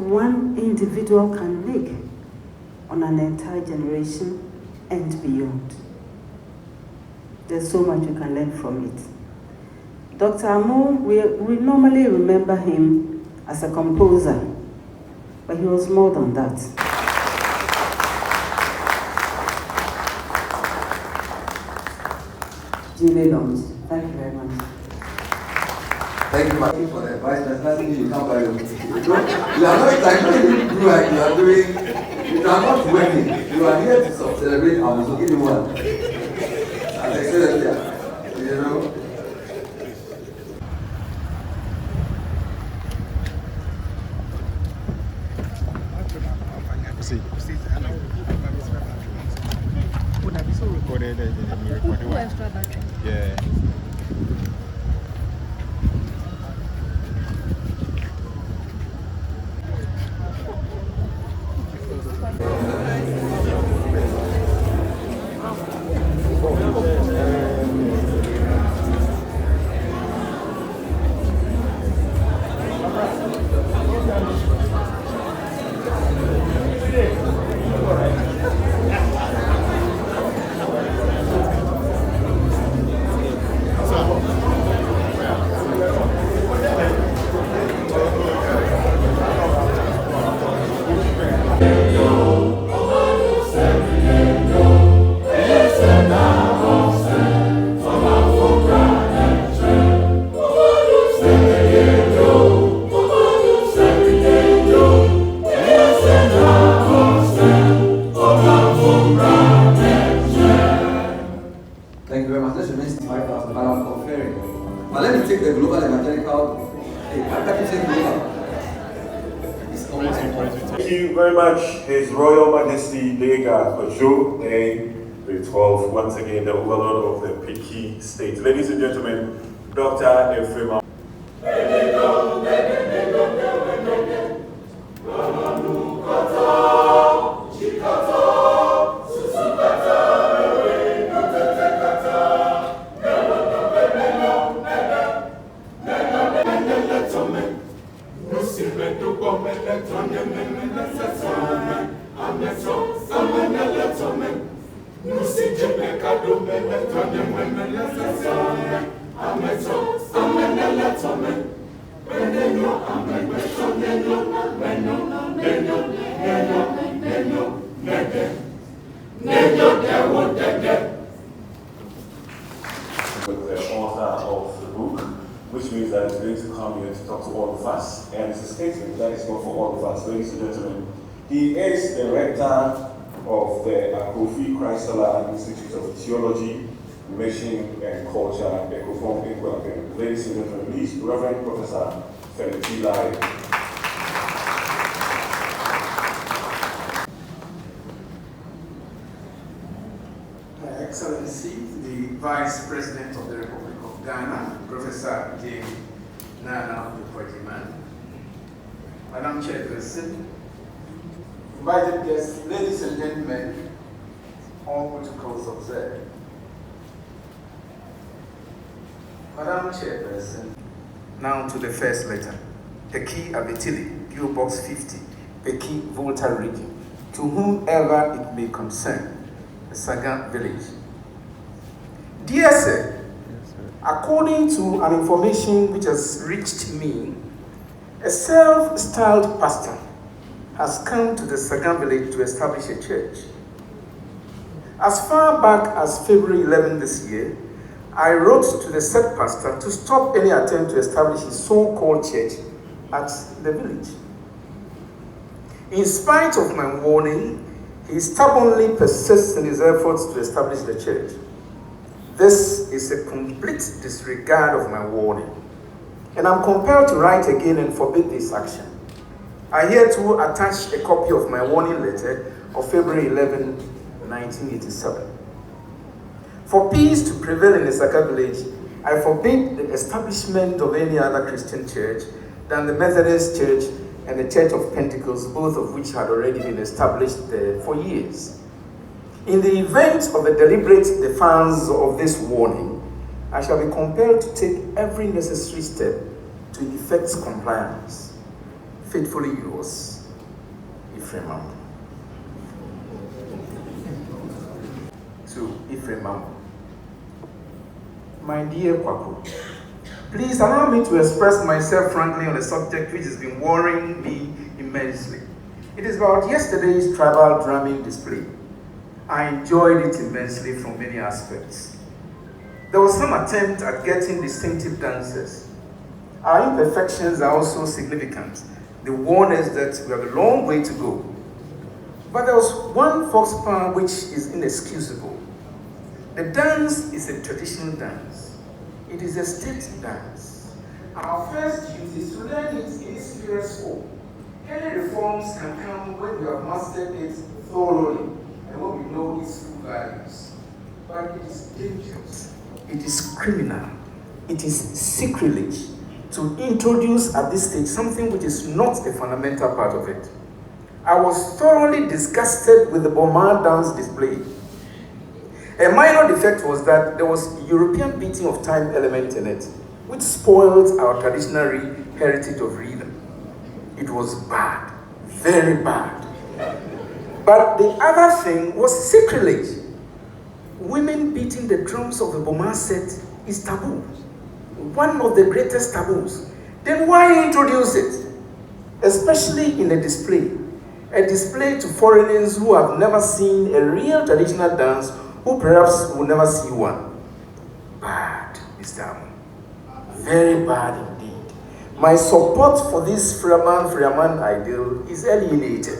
One individual can make on an entire generation and beyond. There's so much you can learn from it. Dr. Amu, we normally remember him as a composer, but he was more than that. Julie Launch, thank you very much. Thank you for the advice. There's nothing you can't buy. You are not like you are doing. You are not working. You are here to celebrate Amu. So give me one. As I said earlier, you know. Yeah. Thank you very much. Let's remain 5,000 pounds of faring. But let me take the global evangelical. Thank you very much, His Royal Majesty Lega Ojo, the 12th, once again, the overlord of the Piki State. Ladies and gentlemen, Dr. Ephraim Amu. With the author of the book, which means that he's going to come here to talk to all of us. And it's a statement that is not for all of us, ladies and gentlemen. He is the rector of the Kofi Chrysler Institute of Theology, Mission and Culture, Ecofom Inquaken. Ladies and gentlemen, please, Reverend Professor Felix Lai. Excellency, the Vice President of the Republic of Ghana, Professor Jane Naana, the clergyman, Madam Chairperson, invited guests, ladies and gentlemen, all protocols observed. Madam Chairperson, now to the first letter. Peki Abetili, PO Box 50, Peki Volta region, to whomever it may concern, the Sagan village. Dear sir, according to an information which has reached me, a self-styled pastor has come to the Sagan village to establish a church. As far back as February 11 this year, I wrote to the said pastor to stop any attempt to establish his so-called church at the village. In spite of my warning, he stubbornly persists in his efforts to establish the church. This is a complete disregard of my warning, and I'm compelled to write again and forbid this action. I herewith attach a copy of my warning letter of February 11, 1987. For peace to prevail in the Saka village, I forbid the establishment of any other Christian church than the Methodist Church and the Church of Pentecost, both of which had already been established there for years. In the event of a deliberate defiance of this warning, I shall be compelled to take every necessary step to effect compliance. Faithfully yours, Ephraim Amu. To Ephraim Amu. My dear Kwaku, please allow me to express myself frankly on a subject which has been worrying me immensely. It is about yesterday's tribal drumming display. I enjoyed it immensely from many aspects. There was some attempt at getting distinctive dancers. Our imperfections are also significant. They warn us that we have a long way to go. But there was one fox power which is inexcusable. The dance is a traditional dance. It is a state dance. Our first duty is to learn it in its purest form. Any reforms can come when we have mastered it thoroughly and when we know its true values. But it is dangerous. It is criminal. It is sacrilege to introduce at this stage something which is not a fundamental part of it. I was thoroughly disgusted with the Boma dance display. A minor defect was that there was a European beating of time element in it, which spoiled our traditional heritage of rhythm. It was bad, very bad. But the other thing was sacrilege. Women beating the drums of the Boma set is taboo. One of the greatest taboos. Then why introduce it? Especially in a display. A display to foreigners who have never seen a real traditional dance, who perhaps will never see one. Bad, Mr. Amu. Very bad indeed. My support for this Freeman ideal is alienated.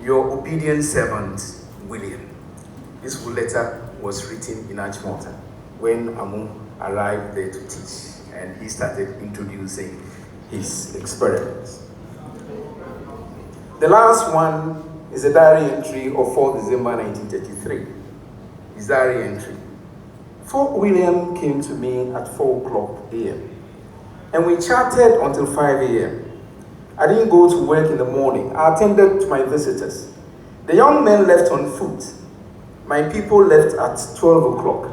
Your obedient servant, William. This letter was written in Achimota when Amu arrived there to teach, and he started introducing his experiments. The last one is a diary entry of 4 December 1933. His diary entry. Fort William came to me at 4:00 a.m. and we chatted until 5 a.m. I didn't go to work in the morning. I attended to my visitors. The young men left on foot. My people left at 12 o'clock.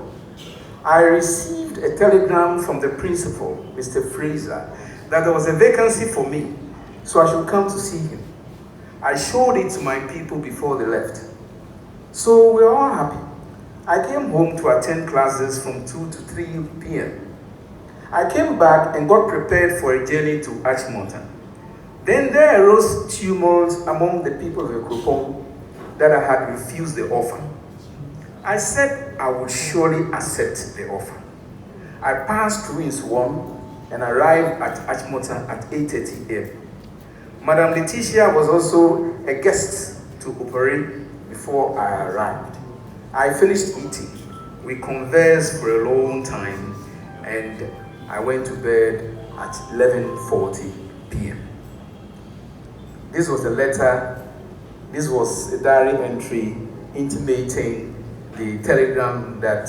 I received a telegram from the principal, Mr. Fraser, that there was a vacancy for me, so I should come to see him. I showed it to my people before they left. So we were all happy. I came home to attend classes from 2 to 3 p.m. I came back and got prepared for a journey to Achimota. Then there arose tumult among the people of Ekropong that I had refused the offer. I said I would surely accept the offer. I passed through in Swam and arrived at Achimota at 8:30 a.m. Madam Letitia was also a guest to operate before I arrived. I finished eating. We conversed for a long time and I went to bed at 11:40 p.m. This was a letter, this was a diary entry intimating the telegram that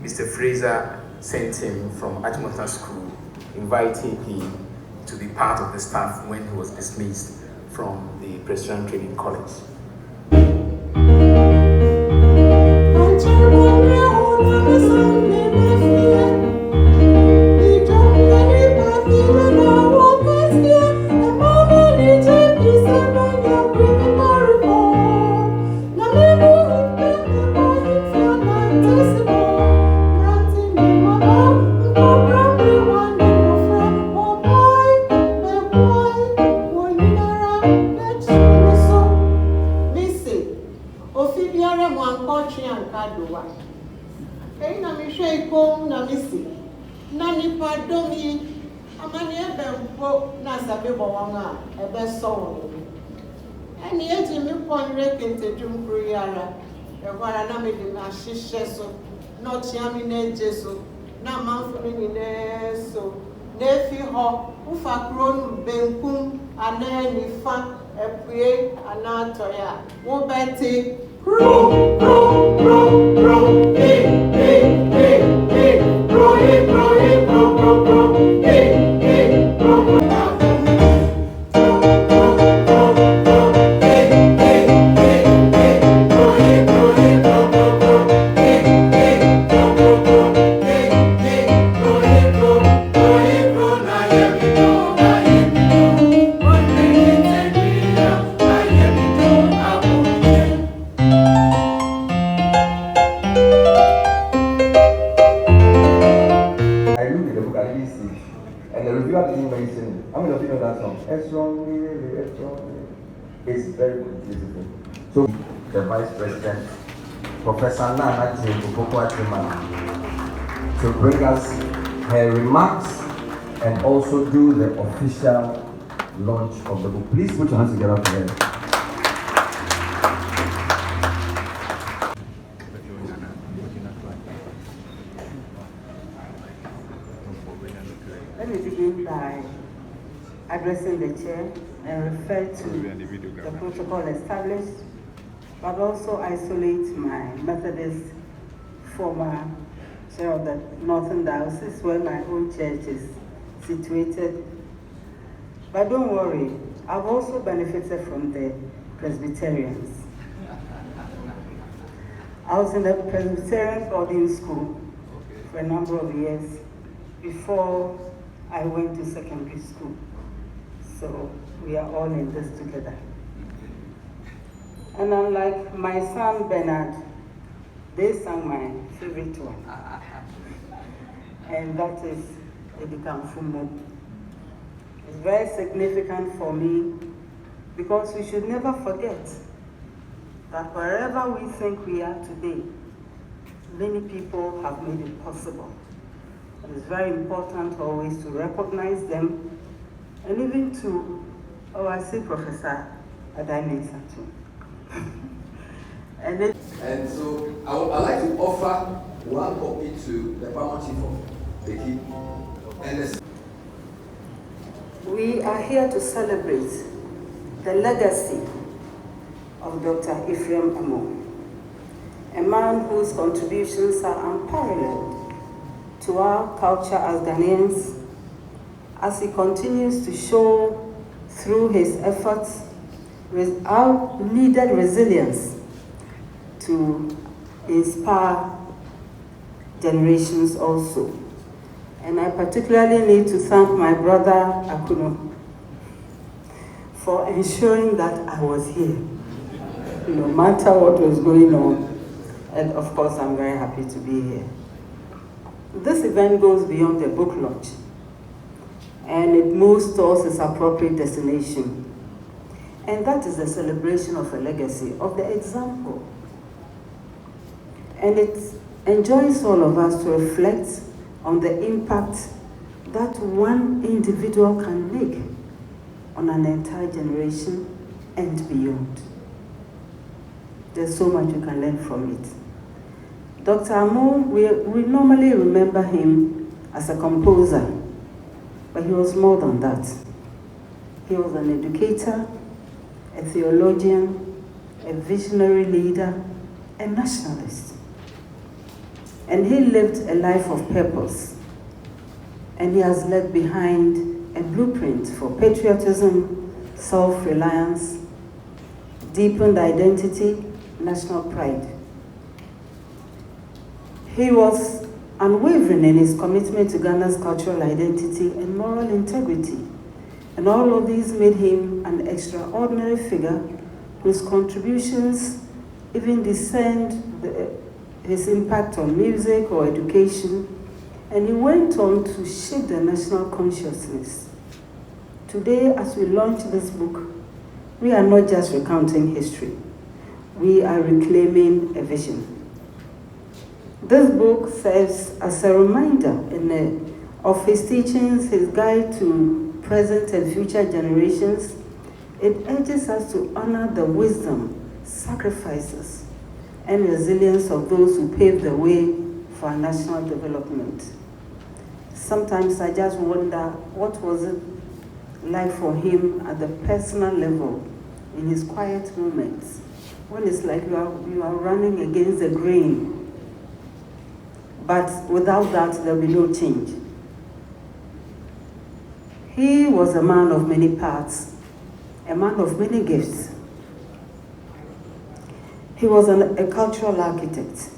Mr. Fraser sent him from Achimota School, inviting him to be part of the staff when he was dismissed from the Presbyterian Training College. of you know that song? It's very beautiful. So, the Vice President, Professor Naana, to bring us her remarks and also do the official launch of the book. Please put your hands together for her. Let me begin by addressing the chair and refer to the protocol established, but also isolate my Methodist former chair of the Northern Diocese, where my own church is situated. But don't worry, I've also benefited from the Presbyterians. I was in the Presbyterian boarding school for a number of years before I went to secondary school. So we are all in this together. And unlike my son Bernard, they sang my favorite one. And that is Edikamfumo. It's very significant for me because we should never forget that wherever we think we are today, many people have made it possible. It is very important always to recognize them, and even to, I see Professor Adane too. And so I'd like to offer one copy to the Paramount Chief of the Key. And we are here to celebrate the legacy of Dr. Ephraim Amu, a man whose contributions are unparalleled to our culture as Ghanaians, as he continues to show through his efforts our needed resilience to inspire generations also. And I particularly need to thank my brother Akuno for ensuring that I was here, no matter what was going on. And of course, I'm very happy to be here. This event goes beyond the book launch, and it moves towards its appropriate destination. And that is the celebration of a legacy, of the example. And it enjoins all of us to reflect on the impact that one individual can make on an entire generation and beyond. There's so much you can learn from it. Dr. Amu, we normally remember him as a composer, but he was more than that. He was an educator, a theologian, a visionary leader, a nationalist. And he lived a life of purpose. And he has left behind a blueprint for patriotism, self-reliance, deepened identity, national pride. He was unwavering in his commitment to Ghana's cultural identity and moral integrity. And all of these made him an extraordinary figure whose contributions even discerned his impact on music or education. And he went on to shape the national consciousness. Today, as we launch this book, we are not just recounting history. We are reclaiming a vision. This book serves as a reminder of his teachings, his guide to present and future generations. It urges us to honor the wisdom, sacrifices, and resilience of those who paved the way for our national development. Sometimes I just wonder, what was it like for him at the personal level, in his quiet moments, when it's like you are running against the grain. But without that, there will be no change. He was a man of many parts, a man of many gifts. He was a cultural architect.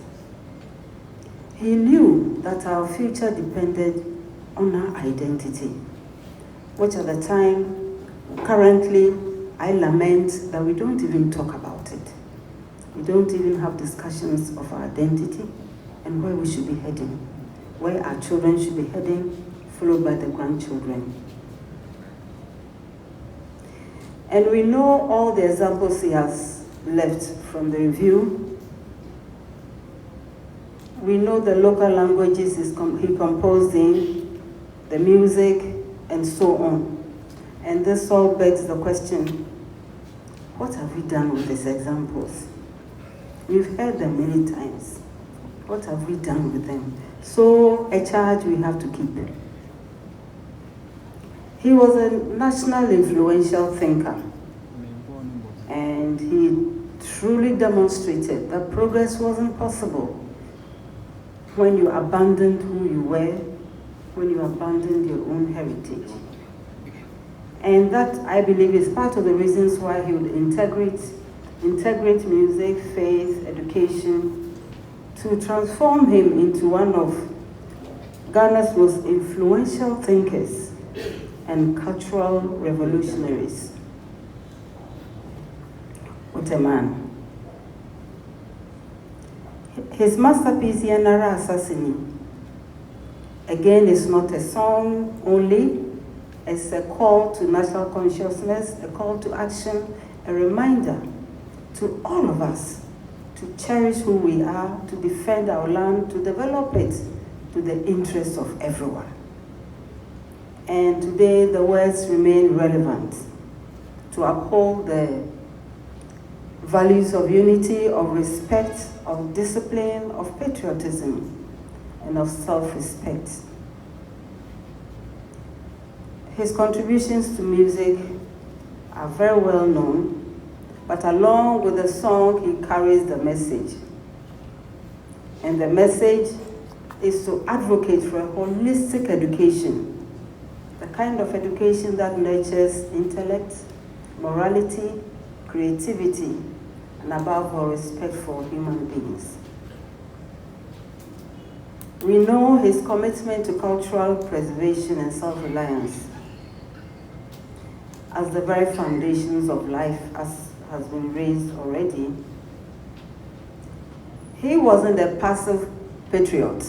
He knew that our future depended on our identity, which at the time, currently, I lament that we don't even talk about it. We don't even have discussions of our identity and where we should be heading, where our children should be heading, followed by the grandchildren. And we know all the examples he has left from the review. We know the local languages he composed in, the music, and so on. And this all begs the question, what have we done with these examples? We've heard them many times. What have we done with them? So, a charge we have to keep. He was a national influential thinker, and he truly demonstrated that progress wasn't possible when you abandoned who you were, when you abandoned your own heritage. And that, I believe, is part of the reasons why he would integrate music, faith, education, to transform him into one of Ghana's most influential thinkers and cultural revolutionaries. What a man. His masterpiece, Yanara Assassini, again, is not a song only. It's a call to national consciousness, a call to action, a reminder to all of us to cherish who we are, to defend our land, to develop it to the interest of everyone. And today the words remain relevant to uphold the values of unity, of respect, of discipline, of patriotism, and of self-respect. His contributions to music are very well known, but along with the song, he carries the message. And the message is to advocate for a holistic education, the kind of education that nurtures intellect, morality, creativity, and above all, respect for human beings. We know his commitment to cultural preservation and self-reliance as the very foundations of life, as has been raised already. He wasn't a passive patriot.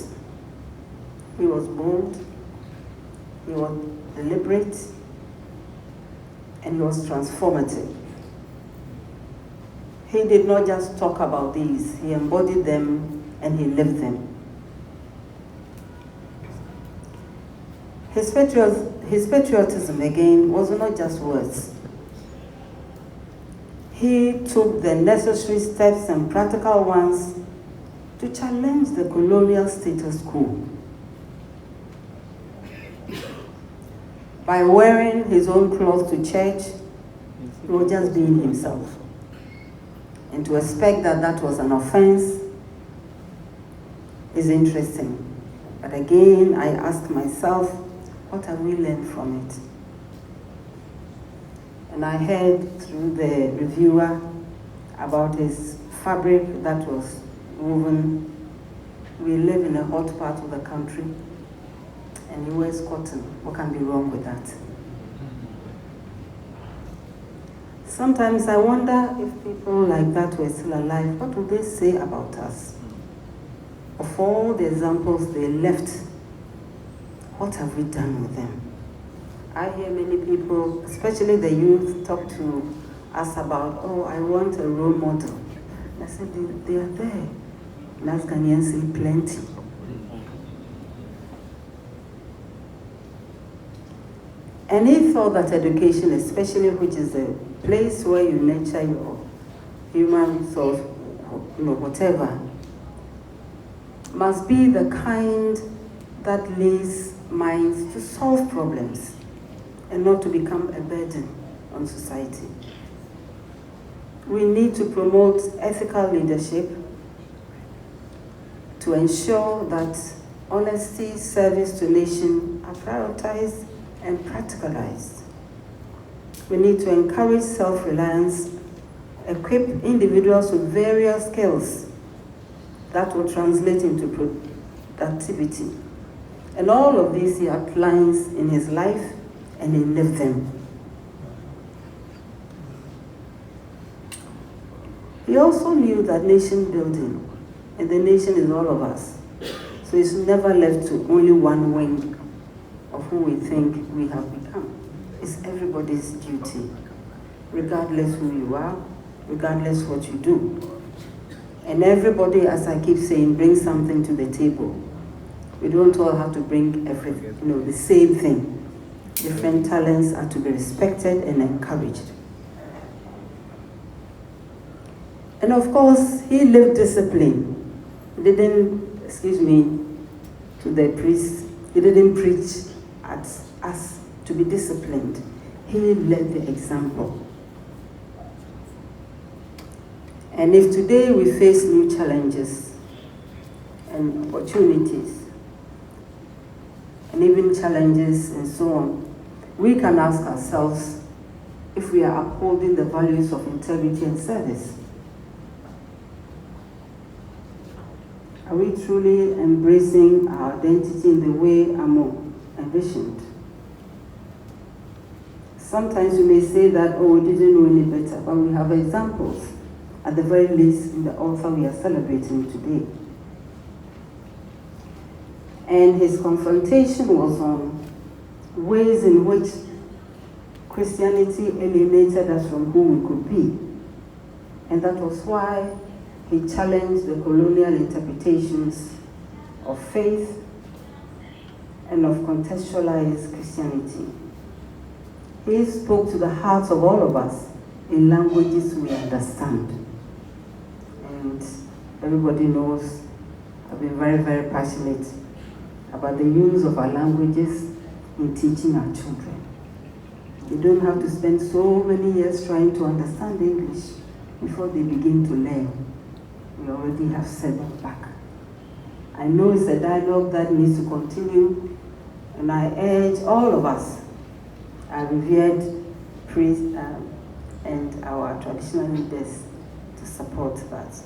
He was bold, he was deliberate, and he was transformative. He did not just talk about these, he embodied them and he lived them. His patriotism, again, was not just words. He took the necessary steps and practical ones to challenge the colonial status quo. By wearing his own clothes to church, he was just being himself. And to expect that that was an offense is interesting. But again, I ask myself, what have we learned from it? And I heard through the reviewer about his fabric that was woven. We live in a hot part of the country, and he wears cotton. What can be wrong with that? Sometimes I wonder if people like that were still alive, what would they say about us? Of all the examples they left, what have we done with them? I hear many people, especially the youth, talk to us about, oh, I want a role model. And I said, they are there. And as Ghanaians say, plenty. And he thought that education, especially which is the place where you nurture your human soul, whatever, must be the kind that lays minds to solve problems and not to become a burden on society. We need to promote ethical leadership to ensure that honesty, service to nation are prioritized and practicalized. We need to encourage self-reliance, equip individuals with various skills that will translate into productivity. And all of these he outlines in his life, and he lived them. He also knew that nation building, and the nation is all of us. So it's never left to only one wing of who we think we have become. It's everybody's duty. regardless who you are, regardless what you do. And everybody, as I keep saying, brings something to the table. We don't all have to bring everything, the same thing. Different talents are to be respected and encouraged. And of course, he lived discipline. He didn't, to the priest, he didn't preach at us to be disciplined. He led the example. And if today we face new challenges and opportunities, and even challenges and so on, we can ask ourselves if we are upholding the values of integrity and service. Are we truly embracing our identity in the way Amu envisioned? Sometimes we may say that, oh, we didn't know any better, but we have examples, at the very least, in the author we are celebrating today. And his confrontation was on ways in which Christianity alienated us from who we could be. And that was why he challenged the colonial interpretations of faith and of contextualized Christianity. He spoke to the hearts of all of us in languages we understand. And everybody knows I've been very, very passionate about the use of our languages in teaching our children. You don't have to spend so many years trying to understand English before they begin to learn. We already have set them back. I know it's a dialogue that needs to continue, and I urge all of us, our revered priests and our traditional leaders, to support that.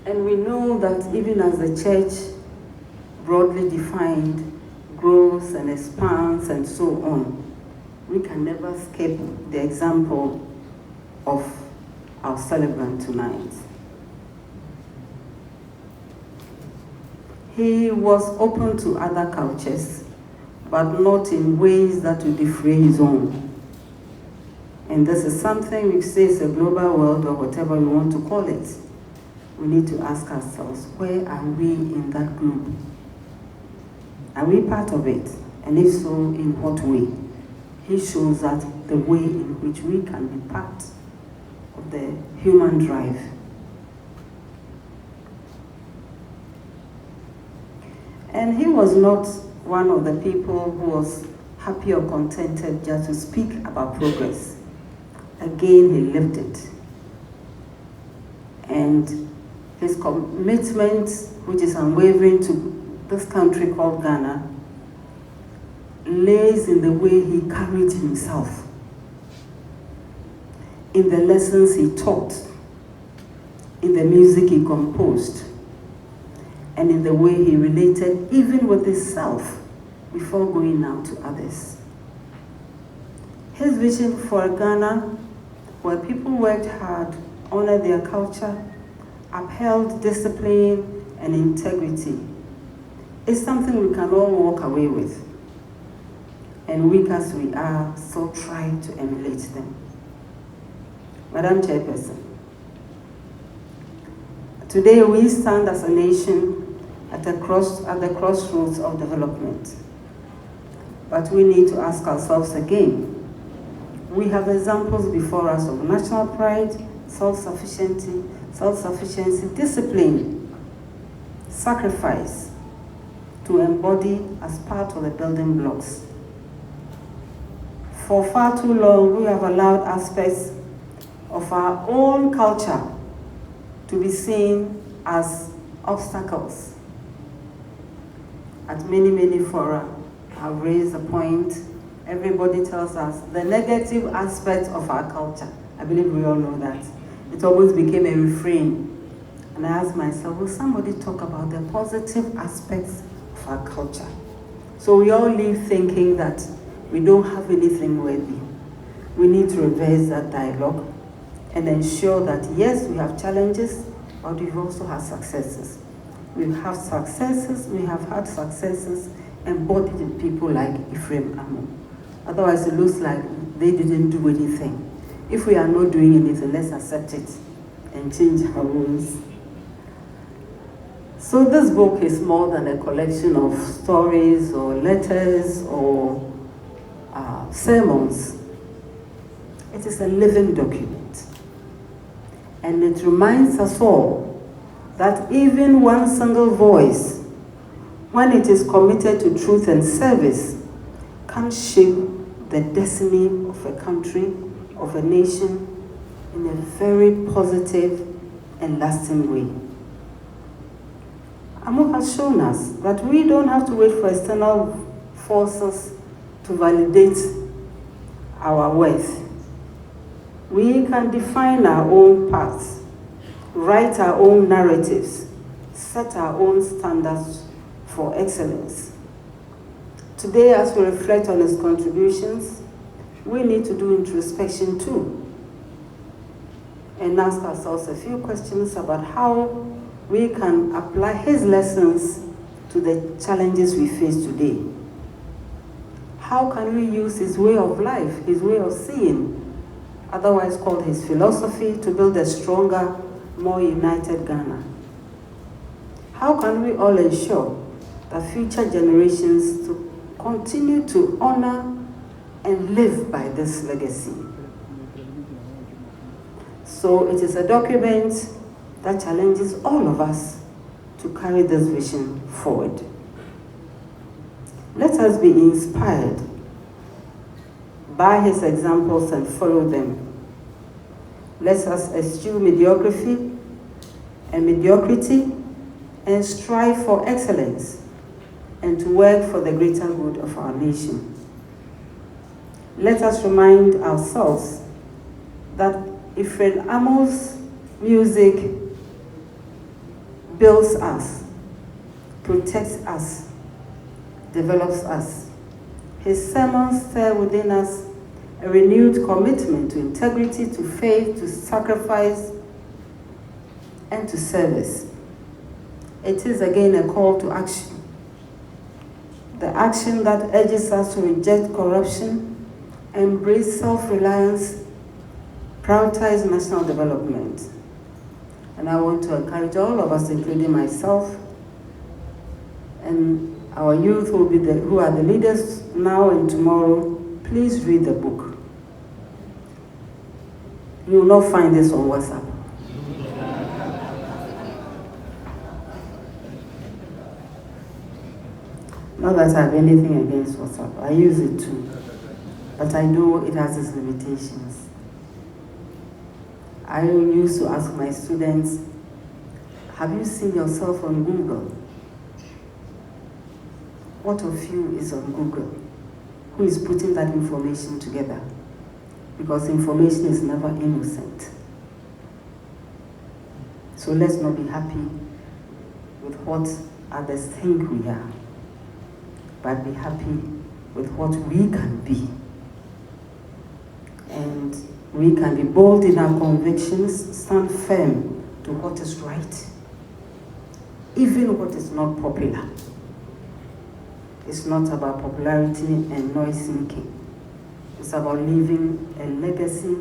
And we know that even as the church, broadly defined, grows and expands and so on, we can never skip the example of our celebrant tonight. He was open to other cultures, but not in ways that would defray his own. And this is something we say is a global world or whatever we want to call it. We need to ask ourselves, where are we in that group? Are we part of it? And if so, in what way? He shows us the way in which we can be part of the human drive. And he was not one of the people who was happy or contented just to speak about progress. Again, he lived it. And his commitment, which is unwavering to this country called Ghana, lays in the way he carried himself, in the lessons he taught, in the music he composed, and in the way he related even with himself before going out to others. His vision for Ghana, where people worked hard, honored their culture, upheld discipline and integrity, is something we can all walk away with. And weak as we are, so try to emulate them. Madam Chairperson, today we stand as a nation at the crossroads of development. But we need to ask ourselves again. We have examples before us of national pride, self-sufficiency, discipline, sacrifice to embody as part of the building blocks. For far too long, we have allowed aspects of our own culture to be seen as obstacles. At many fora, I've raised the point. Everybody tells us the negative aspects of our culture. I believe we all know that. It almost became a refrain. And I asked myself, will somebody talk about the positive aspects of our culture? So we all leave thinking that we don't have anything worthy. We need to reverse that dialogue and ensure that, yes, we have challenges, but we've also had successes. We have had successes embodied in people like Ephraim Amu. Otherwise, it looks like they didn't do anything. If we are not doing anything, let's accept it and change our rules. So this book is more than a collection of stories or letters or sermons. It is a living document. And it reminds us all that even one single voice, when it is committed to truth and service, can shape the destiny of a country, of a nation, in a very positive and lasting way. Amu has shown us that we don't have to wait for external forces to validate our worth. We can define our own paths, write our own narratives, set our own standards for excellence. Today, as we reflect on his contributions, we need to do introspection too, and ask ourselves a few questions about how we can apply his lessons to the challenges we face today. How can we use his way of life, his way of seeing, otherwise called his philosophy, to build a stronger, more united Ghana? How can we all ensure that future generations to continue to honor and live by this legacy? So it is a document that challenges all of us to carry this vision forward. Let us be inspired by his examples and follow them. Let us eschew mediocrity and strive for excellence and to work for the greater good of our nation. Let us remind ourselves that Ephraim Amu's music builds us, protects us, develops us. His sermons stir within us a renewed commitment to integrity, to faith, to sacrifice, and to service. It is again a call to action. The action that urges us to reject corruption, embrace self-reliance, prioritize national development. And I want to encourage all of us, including myself, and our youth who are the leaders now and tomorrow, please read the book. You will not find this on WhatsApp. Not that I have anything against WhatsApp. I use it too. But I know it has its limitations. I used to ask my students, have you seen yourself on Google? What of you is on Google? Who is putting that information together? Because information is never innocent. So let's not be happy with what others think we are, but be happy with what we can be. And we can be bold in our convictions, stand firm to what is right, even what is not popular. It's not about popularity and noise making. It's about leaving a legacy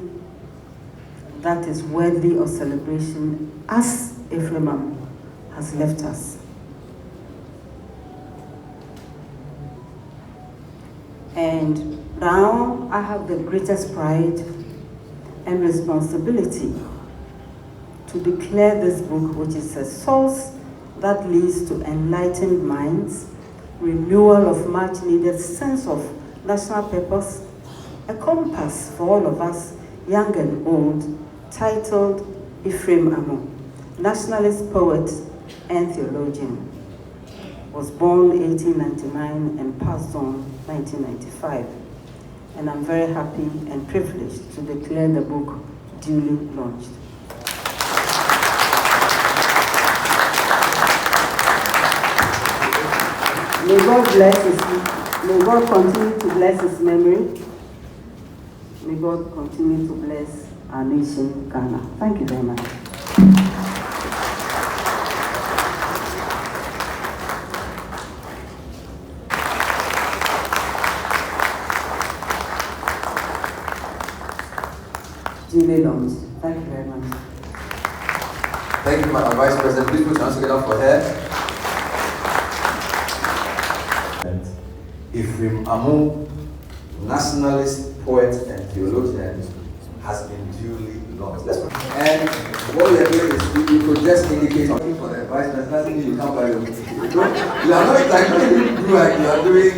that is worthy of celebration, as Ephraim Amu has left us. And now I have the greatest pride and responsibility to declare this book, which is a source that leads to enlightened minds, renewal of much needed sense of national purpose, a compass for all of us, young and old, titled Ephraim Amu, nationalist poet and theologian. Was born 1899 and passed on 1995. And I'm very happy and privileged to declare the book duly launched. May God continue to bless his memory. May God continue to bless our nation, Ghana. Thank you very much. duly launched. Thank you very much. Thank you, Madam Vice President. Please put your hands together for her. And Ephraim Amu, nationalist, poet, and theologian, has been duly launched. And what we are doing is you could just indicate something for the Vice President. Doesn't mean you come by the way. You are not like you are doing.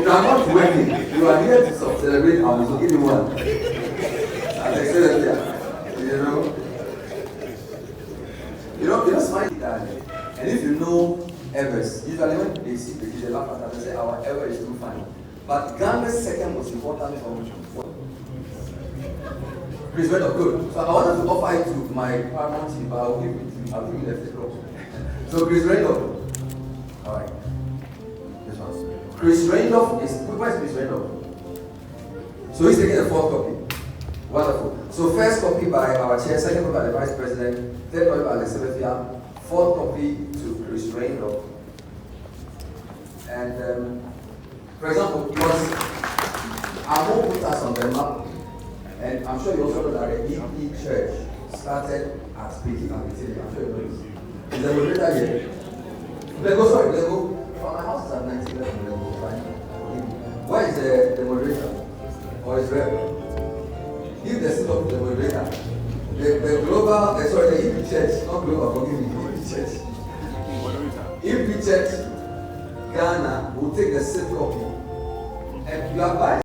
You are not working. You are here to celebrate Amu. So give me one. As excellent, yeah. You know, smile Italian. And if you know Evers, usually when they see the kids, they laugh at them and say, our Ever is too funny. But Ghana's second most important function. Please, very good. So I wanted to offer it to my paramount chief, but I'll give you the floor. So Chris Randolph. Alright. This one. Chris Randolph is, where is Chris Randolph? So he's taking the fourth copy. Wonderful. So first copy by our chair, second copy by the vice president, third copy by the secretary, fourth copy to Chris Randolph. And for example, because I won't put us on the map, and I'm sure you also know that the EP Church started at Breathtaking Arrived. I'm sure you know this. Is the moderator here? Let's go. From my house is at 1911. Fine. Where is the moderator? Or is Rep? Give the seat of the moderator. The global, the EP Church, not global, forgive me, EP Church. EP Church, Ghana will take the same copy. And you are